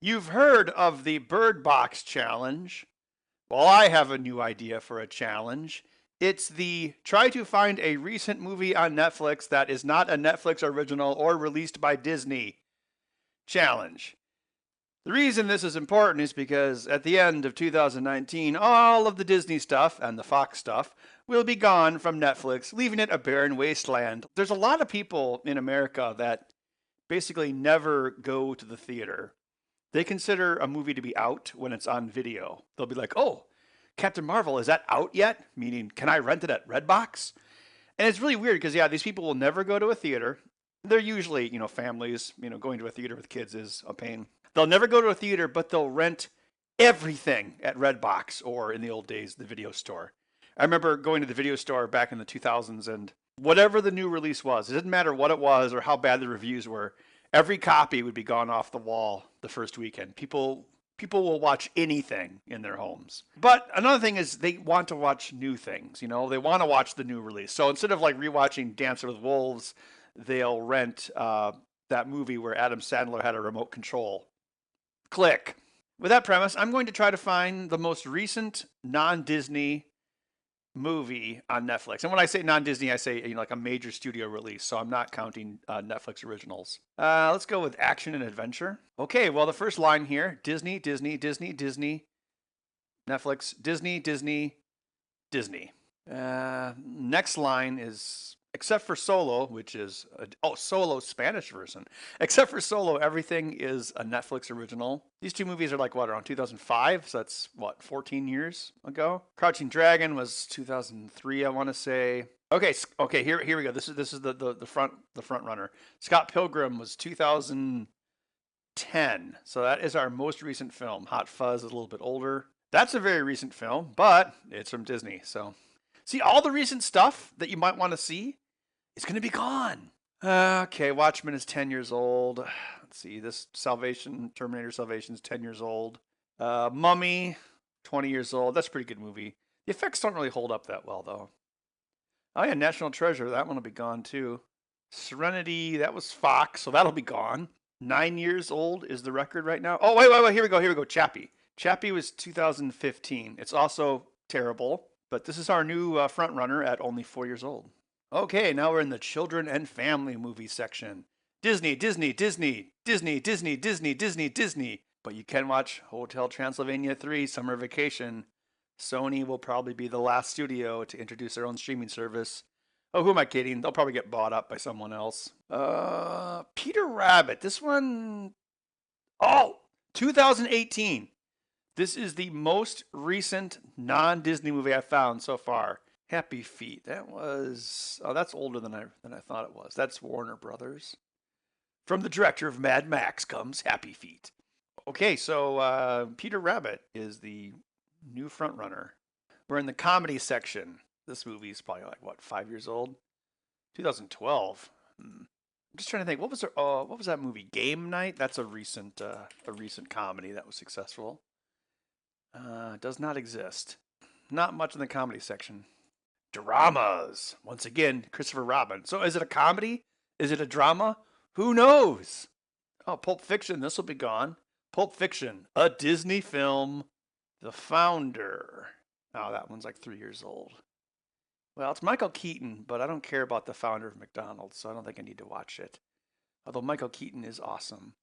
You've heard of the Bird Box Challenge. Well, I have a new idea for a challenge. It's the try to find a recent movie on Netflix that is not a Netflix original or released by Disney challenge. The reason this is important is because at the end of 2019, all of the Disney stuff and the Fox stuff will be gone from Netflix, leaving it a barren wasteland. There's a lot of people in America that basically never go to the theater. They consider a movie to be out when it's on video. They'll be like, "Oh, Captain Marvel, is that out yet?" Meaning, can I rent it at Redbox? And it's really weird because yeah, these people will never go to a theater. They're usually, families, going to a theater with kids is a pain. They'll never go to a theater, but they'll rent everything at Redbox or in the old days, the video store. I remember going to the video store back in the 2000s and whatever the new release was, it didn't matter what it was or how bad the reviews were. Every copy would be gone off the wall the first weekend. People will watch anything in their homes. But another thing is they want to watch new things, They want to watch the new release. So instead of like rewatching Dancer with Wolves, they'll rent that movie where Adam Sandler had a remote control. Click. With that premise, I'm going to try to find the most recent non-Disney movie on Netflix. And when I say non-Disney, I say like a major studio release. So I'm not counting Netflix originals. Let's go with action and adventure. Okay, well the first line here: Disney, Disney, Disney, Disney, Netflix, Disney, Disney, Disney. Next line is except for Solo, which is Solo Spanish version. Except for Solo, everything is a Netflix original. These two movies are like what, around 2005, so that's what, 14 years ago. Crouching Dragon was 2003, I want to say. Okay, here we go. This is the front runner. Scott Pilgrim was 2010, so that is our most recent film. Hot Fuzz is a little bit older. That's a very recent film, but it's from Disney, so see, all the recent stuff that you might want to see is going to be gone. Okay, Watchmen is 10 years old. Let's see, this Terminator Salvation is 10 years old. Mummy, 20 years old. That's a pretty good movie. The effects don't really hold up that well, though. Oh, yeah, National Treasure. That one will be gone, too. Serenity, that was Fox, so that'll be gone. 9 years old is the record right now. Oh, wait. Here we go. Chappie. Chappie was 2015. It's also terrible. But this is our new front runner at only 4 years old. Okay, now we're in the children and family movie section. Disney, Disney, Disney, Disney, Disney, Disney, Disney, Disney. But you can watch Hotel Transylvania 3 Summer Vacation. Sony will probably be the last studio to introduce their own streaming service. Oh, who am I kidding? They'll probably get bought up by someone else. Peter Rabbit. This one, 2018. This is the most recent non-Disney movie I've found so far. Happy Feet. That's older than I thought it was. That's Warner Brothers. From the director of Mad Max comes Happy Feet. Okay, so Peter Rabbit is the new front runner. We're in the comedy section. This movie is probably like what, 5 years old? 2012. I'm just trying to think. What was that movie? Game Night. That's a recent comedy that was successful. Does not exist. Not much in the comedy section. Dramas. Once again, Christopher Robin. So is it a comedy? Is it a drama? Who knows? Oh, Pulp Fiction. This will be gone. Pulp Fiction. A Disney film. The Founder. Oh, that one's like 3 years old. Well, it's Michael Keaton, but I don't care about the founder of McDonald's, so I don't think I need to watch it. Although Michael Keaton is awesome.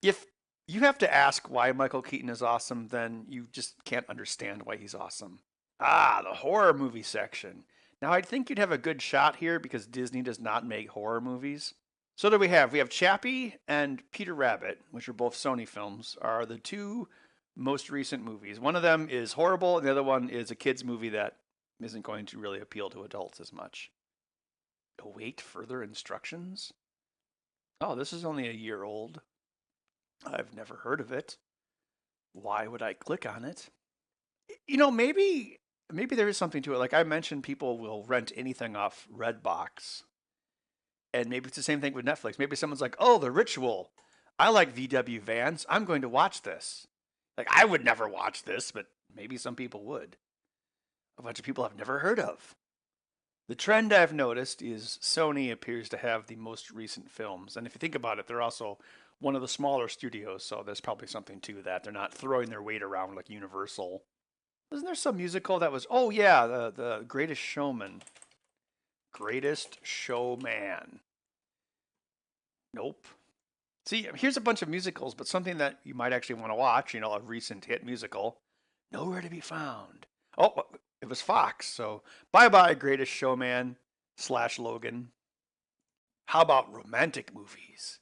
If you have to ask why Michael Keaton is awesome, then you just can't understand why he's awesome. The horror movie section. Now, I'd think you'd have a good shot here because Disney does not make horror movies. So do we have? We have Chappie and Peter Rabbit, which are both Sony films, are the two most recent movies. One of them is horrible, and the other one is a kid's movie that isn't going to really appeal to adults as much. Await further instructions? Oh, this is only a year old. I've never heard of it. Why would I click on it? Maybe there is something to it. Like I mentioned, people will rent anything off Redbox. And maybe it's the same thing with Netflix. Maybe someone's like, "Oh, The Ritual. I like VW Vans. I'm going to watch this." Like I would never watch this, but maybe some people would. A bunch of people I've never heard of. The trend I've noticed is Sony appears to have the most recent films. And if you think about it, they're also one of the smaller studios, so there's probably something to that. They're not throwing their weight around like Universal. Wasn't there some musical that was? Oh yeah, the Greatest Showman. Greatest Showman. Nope. See, here's a bunch of musicals, but something that you might actually want to watch. You know, a recent hit musical. Nowhere to be found. Oh, it was Fox. So bye bye, Greatest Showman / Logan. How about romantic movies?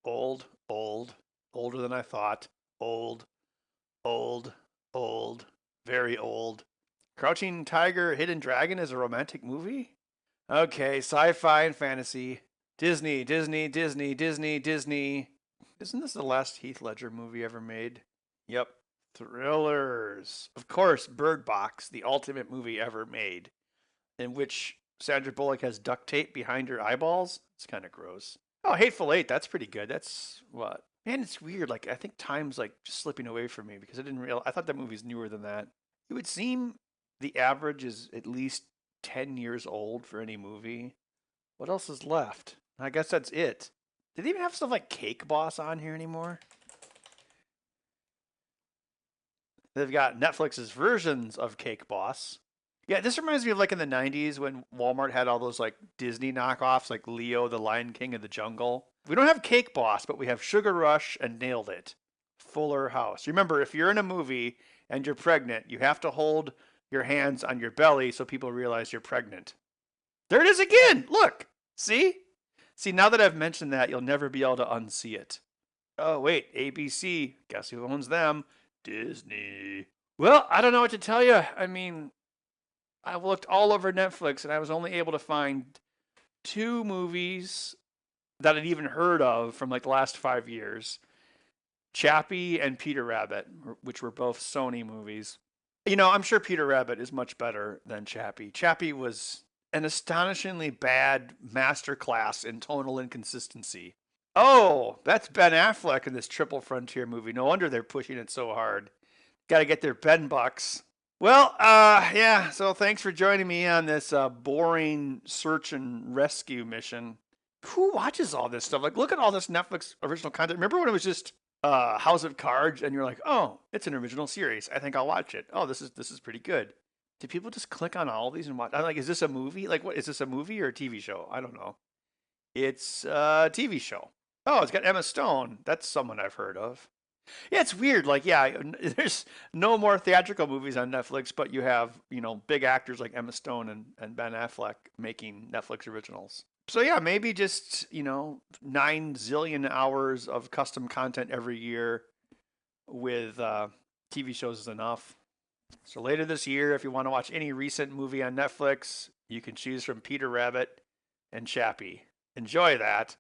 Old, old, older than I thought. Old, old, old, very old. Crouching Tiger, Hidden Dragon is a romantic movie? Okay, sci-fi and fantasy. Disney, Disney, Disney, Disney, Disney. Isn't this the last Heath Ledger movie ever made? Yep. Thrillers. Of course, Bird Box, the ultimate movie ever made, in which Sandra Bullock has duct tape behind her eyeballs. It's kind of gross. Oh, Hateful Eight, that's pretty good. That's what? Man, it's weird. Like I think time's like just slipping away from me because I didn't realize. I thought that movie's newer than that. It would seem the average is at least 10 years old for any movie. What else is left? I guess that's it. Did they even have stuff like Cake Boss on here anymore? They've got Netflix's versions of Cake Boss. Yeah, this reminds me of like in the 90s when Walmart had all those like Disney knockoffs like Leo, the Lion King of the Jungle. We don't have Cake Boss, but we have Sugar Rush and Nailed It. Fuller House. Remember, if you're in a movie and you're pregnant, you have to hold your hands on your belly so people realize you're pregnant. There it is again. Look. See? See, now that I've mentioned that, you'll never be able to unsee it. Oh, wait. ABC. Guess who owns them? Disney. Well, I don't know what to tell you. I mean, I looked all over Netflix and I was only able to find 2 movies that I'd even heard of from like the last 5 years. Chappie and Peter Rabbit, which were both Sony movies. You know, I'm sure Peter Rabbit is much better than Chappie. Chappie was an astonishingly bad masterclass in tonal inconsistency. Oh, that's Ben Affleck in this Triple Frontier movie. No wonder they're pushing it so hard. Got to get their Ben bucks. Well, yeah, so thanks for joining me on this boring search and rescue mission. Who watches all this stuff? Like, look at all this Netflix original content. Remember when it was just House of Cards, and you're like, oh, it's an original series. I think I'll watch it. Oh, this is pretty good. Do people just click on all these and watch? I'm like, is this a movie? Like, what is this a movie or a TV show? I don't know. It's a TV show. Oh, it's got Emma Stone. That's someone I've heard of. Yeah, it's weird. Like, yeah, there's no more theatrical movies on Netflix, but you have, you know, big actors like Emma Stone and Ben Affleck making Netflix originals. So yeah, maybe just, you know, 9 zillion hours of custom content every year with TV shows is enough. So later this year, if you want to watch any recent movie on Netflix, you can choose from Peter Rabbit and Chappie. Enjoy that.